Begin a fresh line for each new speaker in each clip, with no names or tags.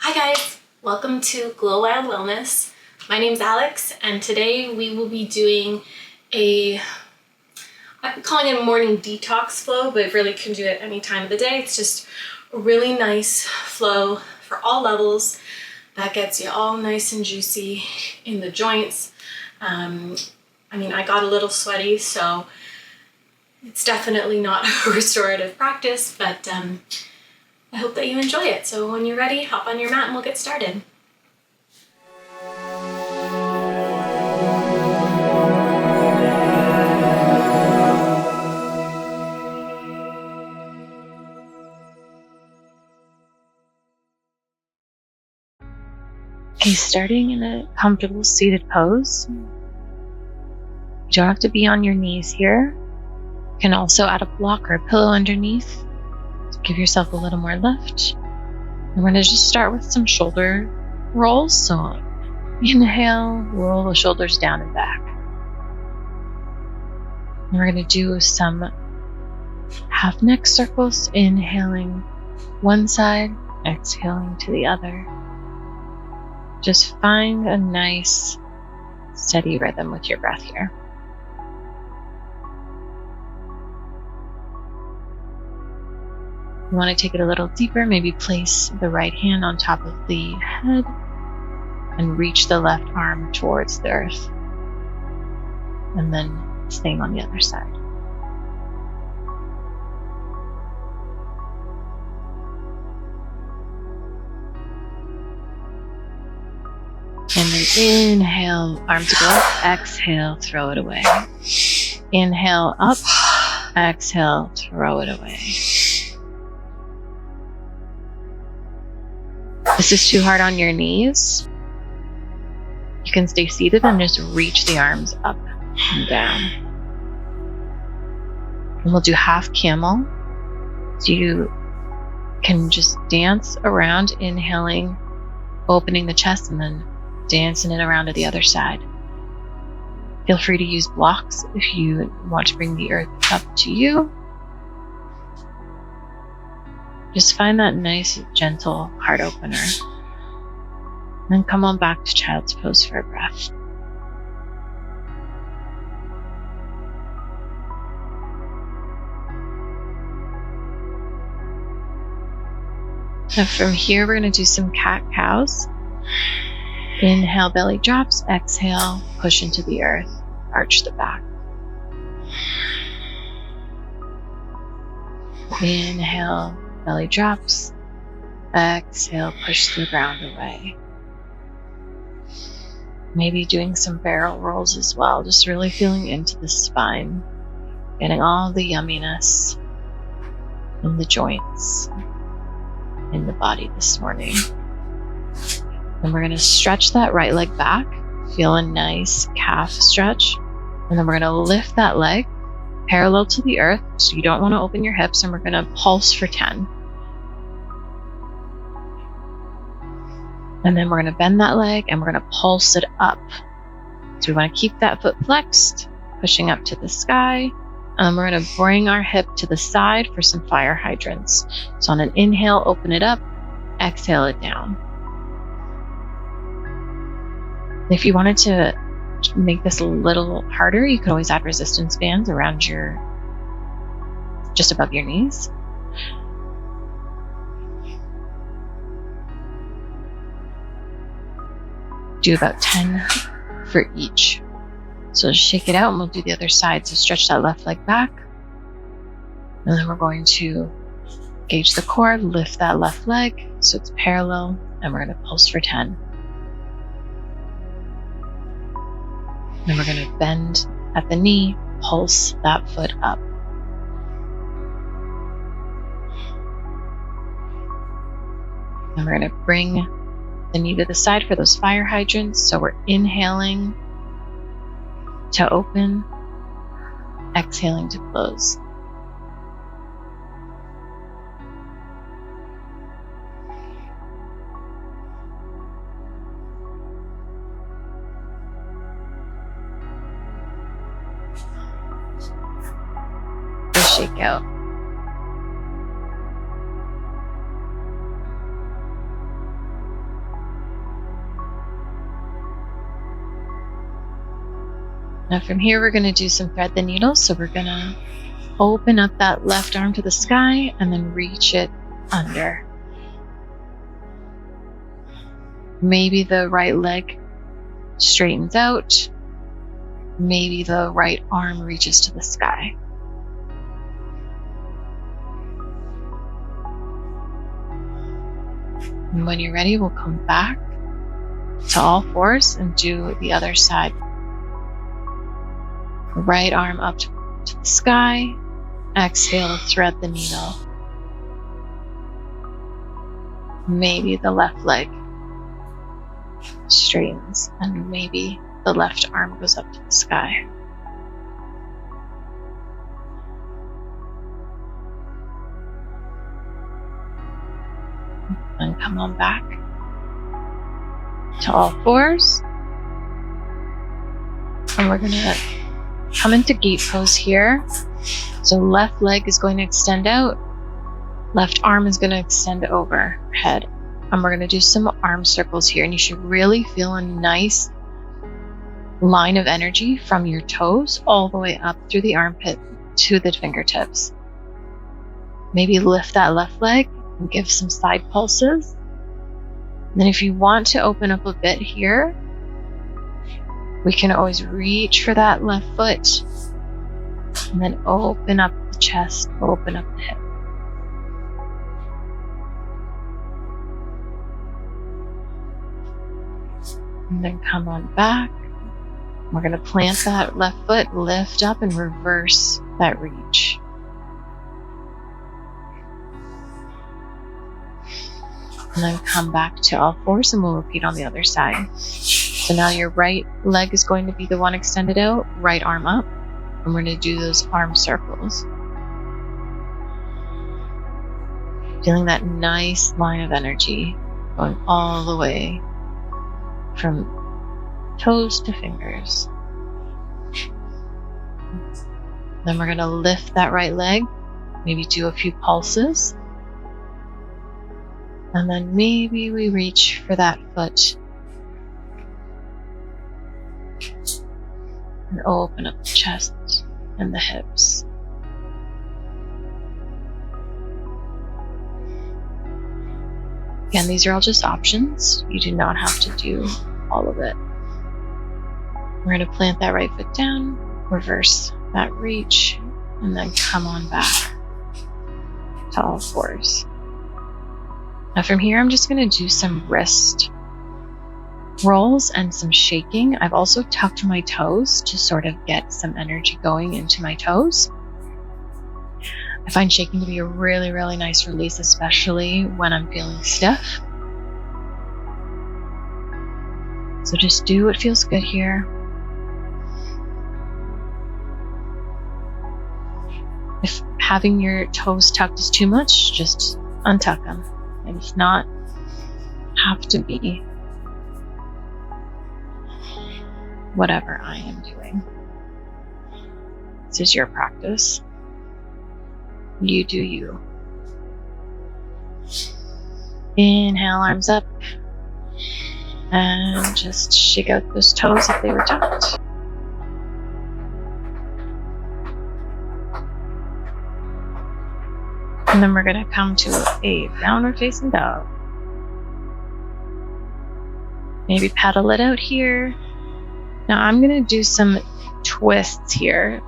Hi guys, welcome to Glowild Wellness. My name's Alex, and today we will be doing I'm calling it a morning detox flow, but really can do it any time of the day. It's just a really nice flow for all levels that gets you all nice and juicy in the joints. I got a little sweaty, so it's definitely not a restorative practice, but I hope that you enjoy it. So when you're ready, hop on your mat and we'll get started.
Okay, starting in a comfortable seated pose. You don't have to be on your knees here. You can also add a block or a pillow underneath to give yourself a little more lift. I'm going to just start with some shoulder rolls. So inhale, roll the shoulders down and back. And we're going to do some half neck circles, inhaling one side, exhaling to the other. Just find a nice, steady rhythm with your breath here. You want to take it a little deeper, maybe place the right hand on top of the head and reach the left arm towards the earth. And then same on the other side. And then inhale, arms go up, exhale, throw it away. Inhale up, exhale, throw it away. This is too hard on your knees. You can stay seated and just reach the arms up and down. And we'll do half camel. So you can just dance around, inhaling, opening the chest, and then dancing it around to the other side. Feel free to use blocks if you want to bring the earth up to you. Just find that nice, gentle heart opener. Then come on back to child's pose for a breath. So from here, we're going to do some cat-cows. Inhale, belly drops. Exhale, push into the earth. Arch the back. Inhale, belly drops. Exhale, push the ground away. Maybe doing some barrel rolls as well. Just really feeling into the spine. Getting all the yumminess in the joints, in the body this morning. And we're going to stretch that right leg back. Feel a nice calf stretch. And then we're going to lift that leg parallel to the earth. So you don't want to open your hips. And we're going to pulse for 10. And then we're going to bend that leg and we're going to pulse it up. So we want to keep that foot flexed, pushing up to the sky. And we're going to bring our hip to the side for some fire hydrants. So on an inhale, open it up. Exhale it down. If you wanted to make this a little harder, you could always add resistance bands around just above your knees. Do about 10 for each. So shake it out and we'll do the other side. So stretch that left leg back. And then we're going to gauge the core, lift that left leg so it's parallel, and we're going to pulse for 10. Then we're going to bend at the knee, pulse that foot up. And we're going to bring the knee to the side for those fire hydrants. So we're inhaling to open, exhaling to close. Shake out. Now from here, we're going to do some thread the needle. So we're going to open up that left arm to the sky and then reach it under. Maybe the right leg straightens out. Maybe the right arm reaches to the sky. And when you're ready, we'll come back to all fours and do the other side. Right arm up to the sky. Exhale, thread the needle. Maybe the left leg straightens and maybe the left arm goes up to the sky. And come on back to all fours. And we're going to come into gate pose here. So left leg is going to extend out. Left arm is going to extend overhead. And we're going to do some arm circles here. And you should really feel a nice line of energy from your toes all the way up through the armpit to the fingertips. Maybe lift that left leg and give some side pulses. And then if you want to open up a bit here, we can always reach for that left foot and then open up the chest, open up the hip. And then come on back. We're going to plant that left foot, lift up and reverse that reach. And then come back to all fours and we'll repeat on the other side. So now your right leg is going to be the one extended out, right arm up. And we're going to do those arm circles. Feeling that nice line of energy going all the way from toes to fingers. Then we're going to lift that right leg, maybe do a few pulses. And then maybe we reach for that foot and open up the chest and the hips. Again, these are all just options. You do not have to do all of it. We're going to plant that right foot down, reverse that reach, and then come on back to all fours. Now from here, I'm just going to do some wrist rolls and some shaking. I've also tucked my toes to sort of get some energy going into my toes. I find shaking to be a really, really nice release, especially when I'm feeling stiff. So just do what feels good here. If having your toes tucked is too much, just untuck them. It does not have to be whatever I am doing. This is your practice. You do you. Inhale, arms up. And just shake out those toes if they were tucked. And then we're going to come to a downward facing dog. Maybe paddle it out here. Now I'm going to do some twists here.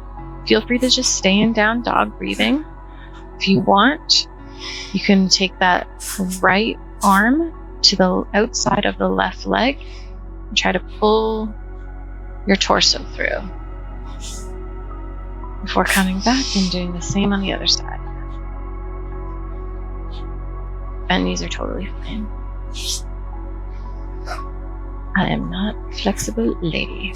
Feel free to just stay in down dog breathing. If you want, you can take that right arm to the outside of the left leg and try to pull your torso through before coming back and doing the same on the other side. And these are totally fine. I am not a flexible lady.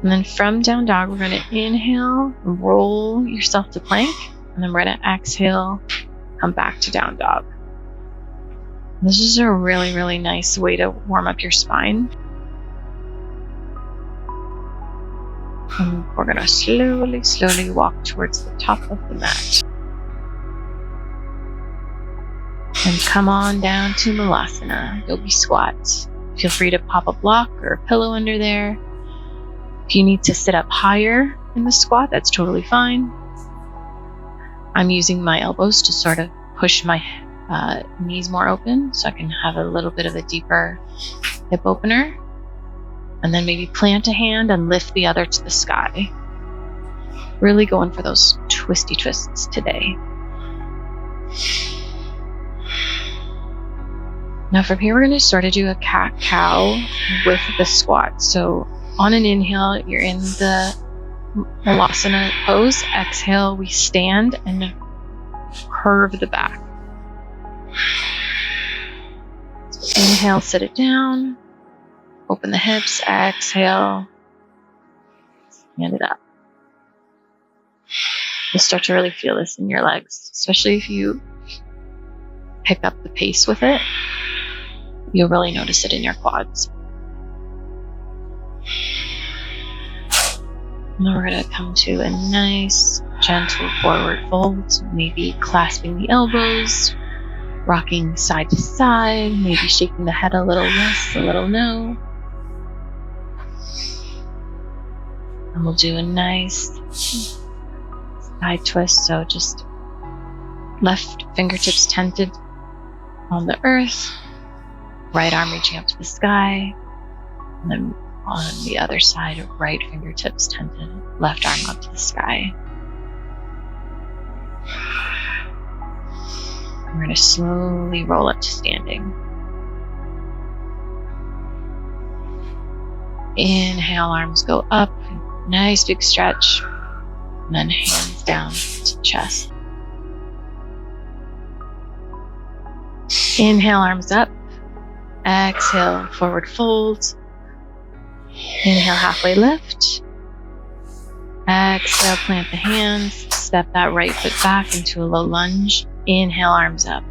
And then from down dog, we're going to inhale, roll yourself to plank, and then we're going to exhale, come back to down dog. This is a really, really nice way to warm up your spine. And we're going to slowly, slowly walk towards the top of the mat. And come on down to Malasana, yogi squat. Feel free to pop a block or a pillow under there. If you need to sit up higher in the squat, that's totally fine. I'm using my elbows to sort of push my knees more open so I can have a little bit of a deeper hip opener. And then maybe plant a hand and lift the other to the sky. Really going for those twisty twists today. Now from here, we're going to sort of do a cat-cow with the squat. So on an inhale, you're in the Malasana pose. Exhale, we stand and curve the back. So inhale, sit it down. Open the hips. Exhale, stand it up. You'll start to really feel this in your legs, especially if you pick up the pace with it. You'll really notice it in your quads. And then we're going to come to a nice, gentle forward fold, maybe clasping the elbows, rocking side to side, maybe shaking the head a little yes, a little no. And we'll do a nice side twist, so just left fingertips tented on the earth, right arm reaching up to the sky, and then on the other side, right fingertips tented, left arm up to the sky. We're going to slowly roll up to standing. Inhale, arms go up, nice big stretch, and then hands down to chest. Inhale, arms up. Exhale, forward fold. Inhale, halfway lift. Exhale, plant the hands. Step that right foot back into a low lunge. Inhale, arms up.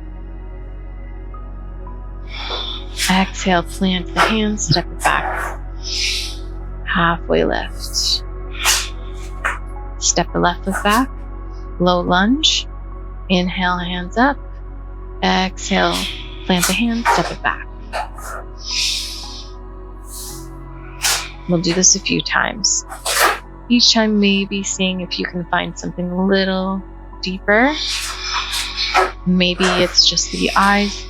Exhale, plant the hands, step it back. Halfway lift. Step the left foot back. Low lunge. Inhale, hands up. Exhale, plant the hands, step it back. We'll do this a few times. Each time maybe seeing if you can find something a little deeper. Maybe it's just the eyes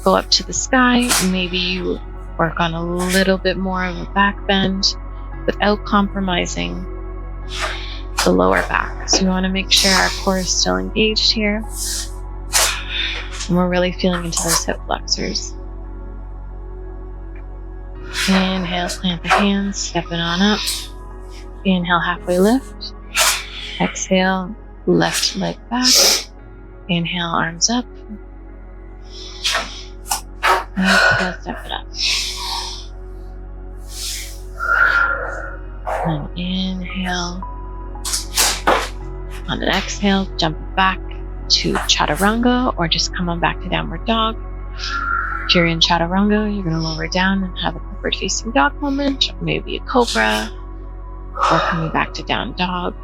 go up to the sky. Maybe you work on a little bit more of a back bend without compromising the lower back. So we want to make sure our core is still engaged here. And we're really feeling into those hip flexors. Inhale, plant the hands, stepping on up. Inhale, halfway lift. Exhale, left leg back. Inhale, arms up. Exhale, step it up. And inhale. On an exhale, jump back to chaturanga, or just come on back to downward dog. If you're in chaturanga, you're going to lower down and have a upward facing dog moment, or maybe a cobra, or coming back to down dog.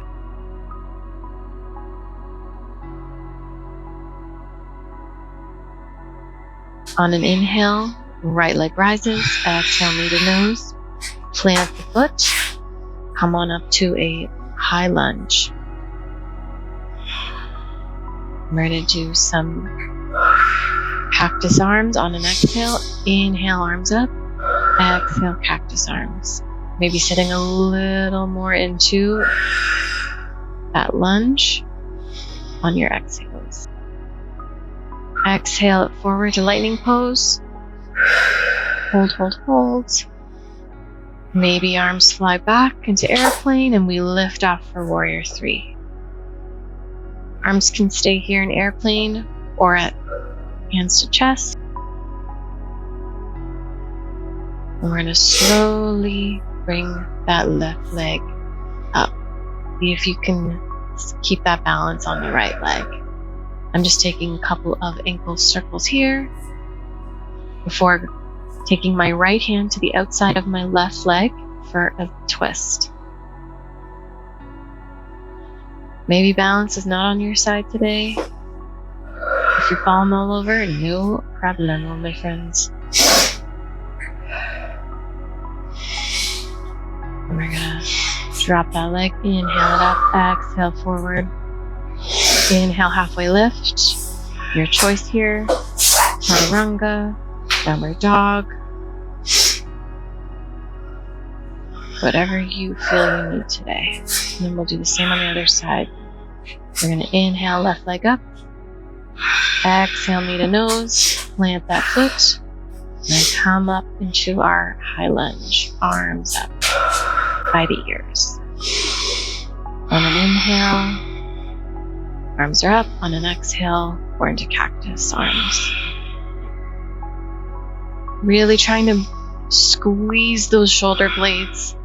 On an inhale, right leg rises. Exhale, knee to nose. Plant the foot. Come on up to a high lunge. We're going to do some cactus arms on an exhale. Inhale, arms up. Exhale, cactus arms. Maybe sitting a little more into that lunge on your exhales. Exhale it forward to lightning pose. Hold, hold, hold. Maybe arms fly back into airplane and we lift off for warrior 3. Arms can stay here in airplane or at hands to chest. And we're going to slowly bring that left leg up. See if you can keep that balance on the right leg. I'm just taking a couple of ankle circles here before taking my right hand to the outside of my left leg for a twist. Maybe balance is not on your side today. If you're falling all over, no problemo, my friends. And we're gonna drop that leg, inhale it up, exhale forward. Inhale, halfway lift. Your choice here, chaturanga, downward dog. Whatever you feel you need today. And then we'll do the same on the other side. We're gonna inhale, left leg up. Exhale, knee to nose, plant that foot. Then come up into our high lunge, arms up by the ears. On an inhale, arms are up. On an exhale, we're into cactus arms. Really trying to squeeze those shoulder blades.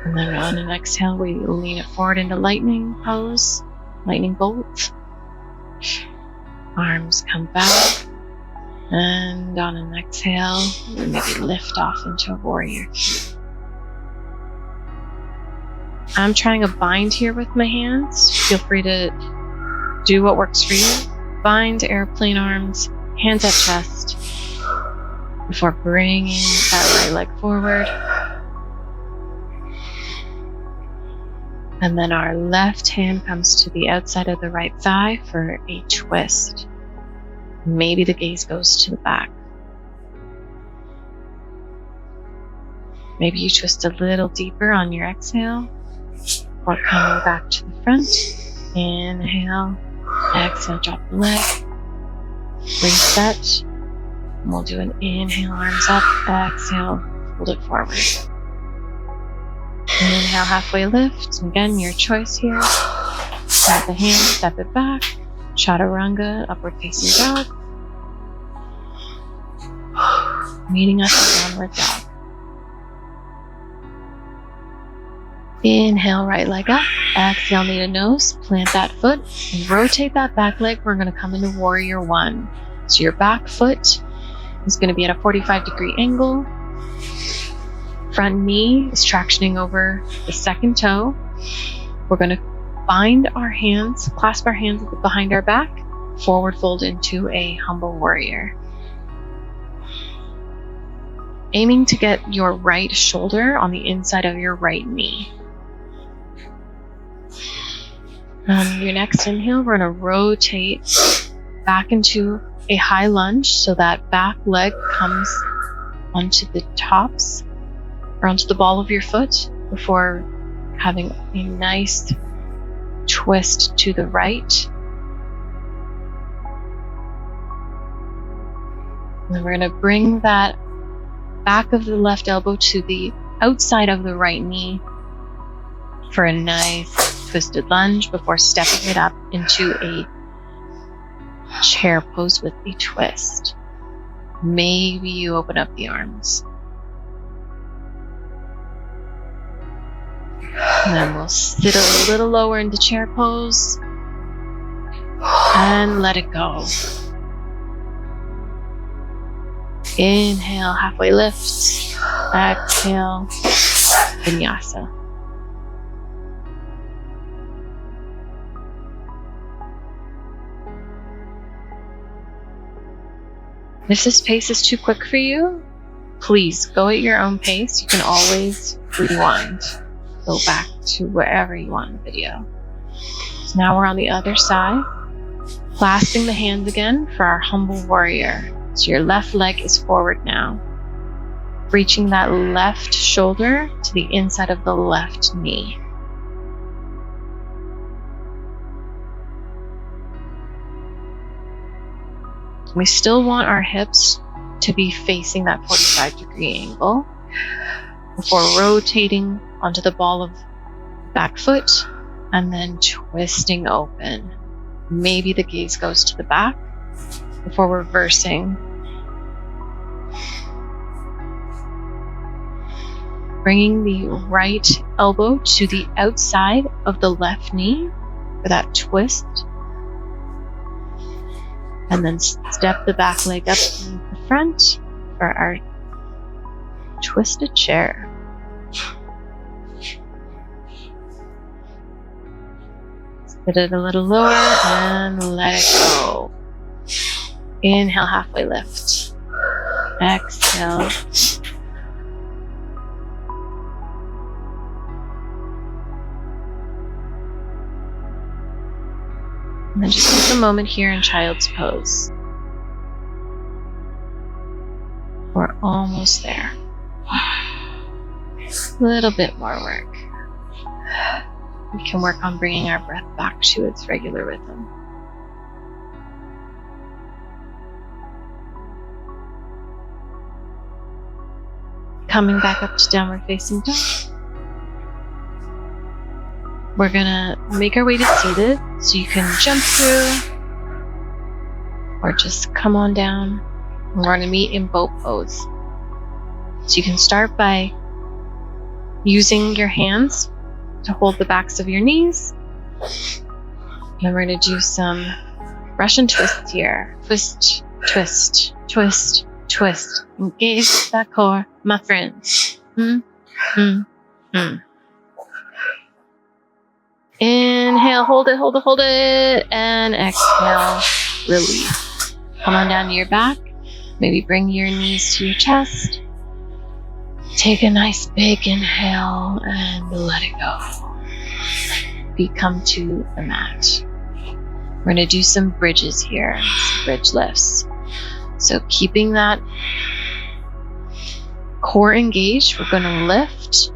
And then on an exhale, we lean it forward into lightning pose, lightning bolt. Arms come back. And on an exhale, we maybe lift off into a warrior. I'm trying a bind here with my hands. Feel free to do what works for you. Bind, airplane arms, hands at chest, before bringing that right leg forward. And then our left hand comes to the outside of the right thigh for a twist. Maybe the gaze goes to the back. Maybe you twist a little deeper on your exhale, or coming back to the front. Inhale, exhale, drop the leg, reset. And we'll do an inhale, arms up, exhale, hold it forward. Inhale, halfway lift. Again, your choice here. Grab the hand, step it back. Chaturanga, upward facing dog. Meeting us in downward dog. Inhale, right leg up. Exhale, knee to nose. Plant that foot. And rotate that back leg. We're going to come into warrior one. So your back foot is going to be at a 45-degree angle. Front knee is tractioning over the second toe. We're going to bind our hands, clasp our hands behind our back, forward fold into a humble warrior. Aiming to get your right shoulder on the inside of your right knee. On your next inhale, we're going to rotate back into a high lunge so that back leg comes onto the tops or onto the ball of your foot before having a nice twist to the right. And then we're going to bring that back of the left elbow to the outside of the right knee for a nice twisted lunge before stepping it up into a chair pose with a twist. Maybe you open up the arms. And then we'll sit a little lower into chair pose and let it go. Inhale, halfway lift. Exhale, Vinyasa. If this pace is too quick for you, please go at your own pace. You can always rewind. Go back to wherever you want in the video. So now we're on the other side. Clasping the hands again for our humble warrior. So your left leg is forward now. Reaching that left shoulder to the inside of the left knee. We still want our hips to be facing that 45-degree angle before rotating onto the ball of back foot and then twisting open. Maybe the gaze goes to the back before reversing. Bringing the right elbow to the outside of the left knee for that twist. And then step the back leg up to the front for our twisted chair. Put it a little lower and let it go. Inhale, halfway lift. Exhale. And then just take a moment here in child's pose. We're almost there. A little bit more work. We can work on bringing our breath back to its regular rhythm. Coming back up to downward facing dog. We're gonna make our way to seated, so you can jump through or just come on down. We're gonna meet in boat pose. So you can start by using your hands to hold the backs of your knees. Then we're gonna do some Russian twists here. Twist, twist, twist, twist. Engage that core, my friends. Inhale, hold it, and exhale, release. Come on down to your back. Maybe bring your knees to your chest. Take a nice big inhale and let it go. Feet come to the mat. We're going to do some bridges here, some bridge lifts. So keeping that core engaged, we're going to lift.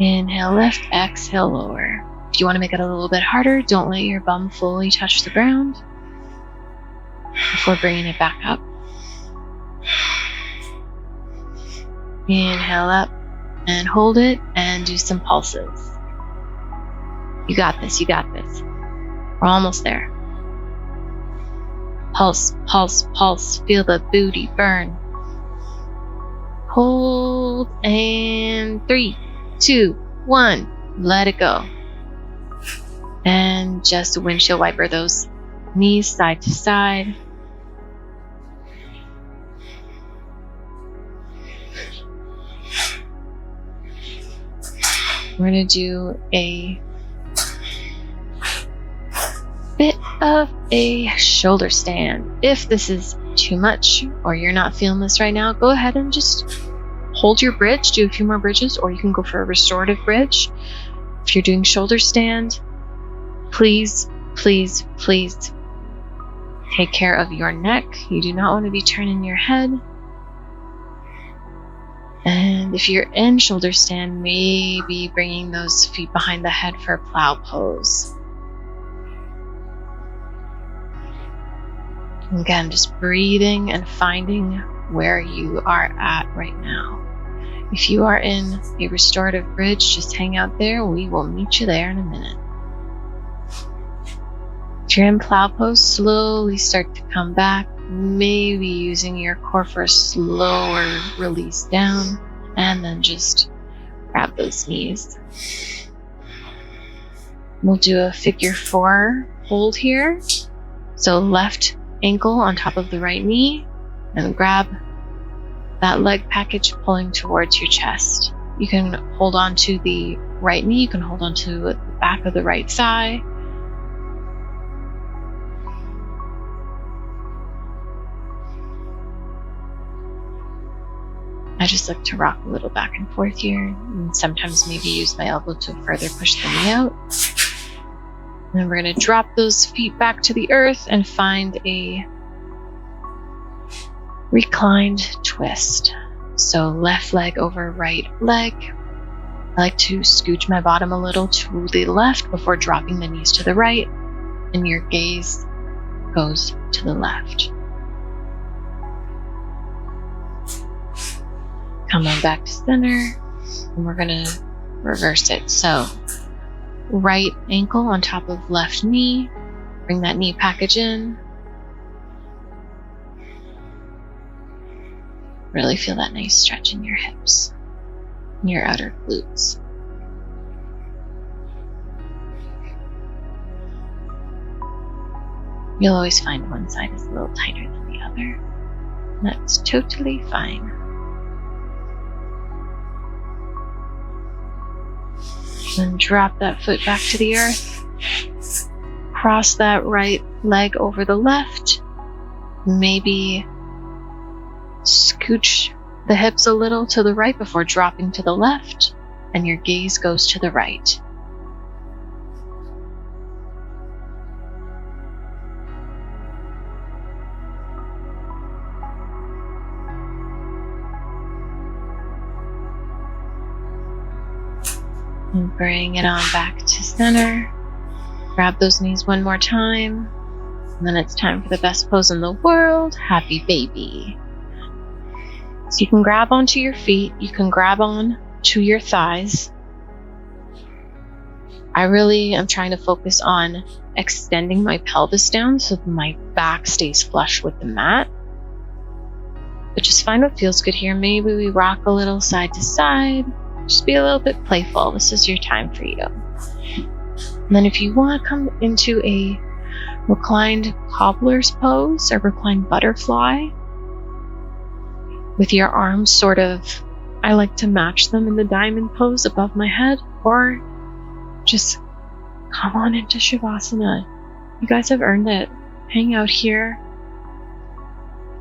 Inhale, lift, exhale, lower. If you want to make it a little bit harder, don't let your bum fully touch the ground before bringing it back up. Inhale up and hold it and do some pulses. You got this, you got this. We're almost there. Pulse, pulse, pulse. Feel the booty burn. Hold and 3, 2, 1. Let it go. And just windshield wiper those knees side to side. We're going to do a bit of a shoulder stand. If this is too much or you're not feeling this right now, go ahead and just hold your bridge, do a few more bridges, or you can go for a restorative bridge. If you're doing shoulder stand, please, please, please take care of your neck. You do not want to be turning your head. And if you're in shoulder stand, maybe bringing those feet behind the head for a plow pose. Again, just breathing and finding where you are at right now. If you are in a restorative bridge, just hang out there. We will meet you there in a minute. If you're in plow pose, slowly start to come back, maybe using your core for a slower release down, and then just grab those knees. We'll do a figure 4 hold here. So left ankle on top of the right knee, and grab that leg package pulling towards your chest. You can hold on to the right knee, you can hold on to the back of the right thigh. I just like to rock a little back and forth here, and sometimes maybe use my elbow to further push the knee out. And then we're going to drop those feet back to the earth and find a reclined twist. So left leg over right leg. I like to scooch my bottom a little to the left before dropping the knees to the right, and your gaze goes to the left. Come on back to center, and we're going to reverse it. So right ankle on top of left knee. Bring that knee package in. Really feel that nice stretch in your hips and your outer glutes. You'll always find one side is a little tighter than the other. That's totally fine. Then drop that foot back to the earth. Cross that right leg over the left. Maybe scooch the hips a little to the right before dropping to the left, and your gaze goes to the right. And bring it on back to center. Grab those knees one more time. And then it's time for the best pose in the world, happy baby. So you can grab onto your feet. You can grab on to your thighs. I really am trying to focus on extending my pelvis down so that my back stays flush with the mat. But just find what feels good here. Maybe we rock a little side to side. Just be a little bit playful. This is your time for you. And then if you want to come into a reclined cobbler's pose or reclined butterfly with your arms sort of, I like to match them in the diamond pose above my head, or just come on into Shavasana. You guys have earned it. Hang out here.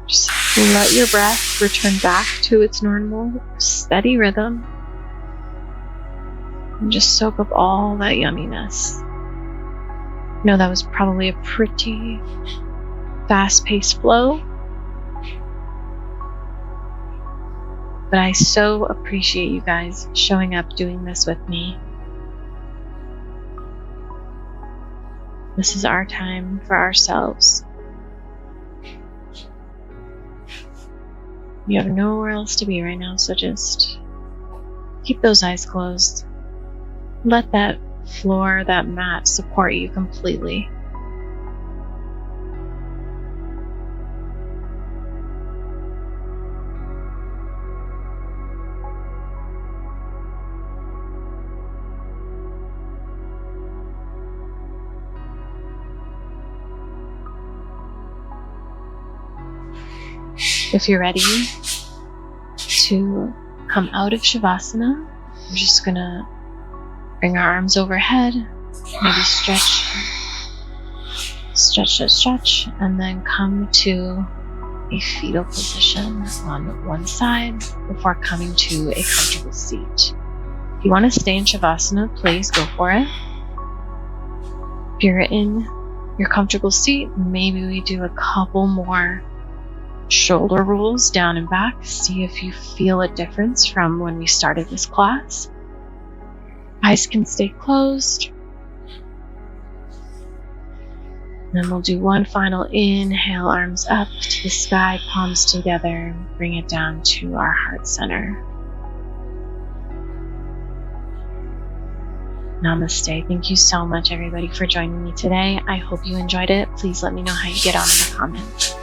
Just let your breath return back to its normal, steady rhythm. And just soak up all that yumminess. I know that was probably a pretty fast-paced flow, but I so appreciate you guys showing up doing this with me. This is our time for ourselves. You have nowhere else to be right now, so just keep those eyes closed. Let that floor, that mat support you completely. If you're ready to come out of Shavasana, we're just gonna bring our arms overhead, maybe stretch, and then come to a fetal position on one side before coming to a comfortable seat. If you want to stay in Shavasana, please go for it. If you're in your comfortable seat, maybe we do a couple more shoulder rolls down and back. See if you feel a difference from when we started this class. Eyes can stay closed. Then we'll do one final inhale, arms up to the sky, palms together, and bring it down to our heart center. Namaste. Thank you so much, everybody, for joining me today. I hope you enjoyed it. Please let me know how you get on in the comments.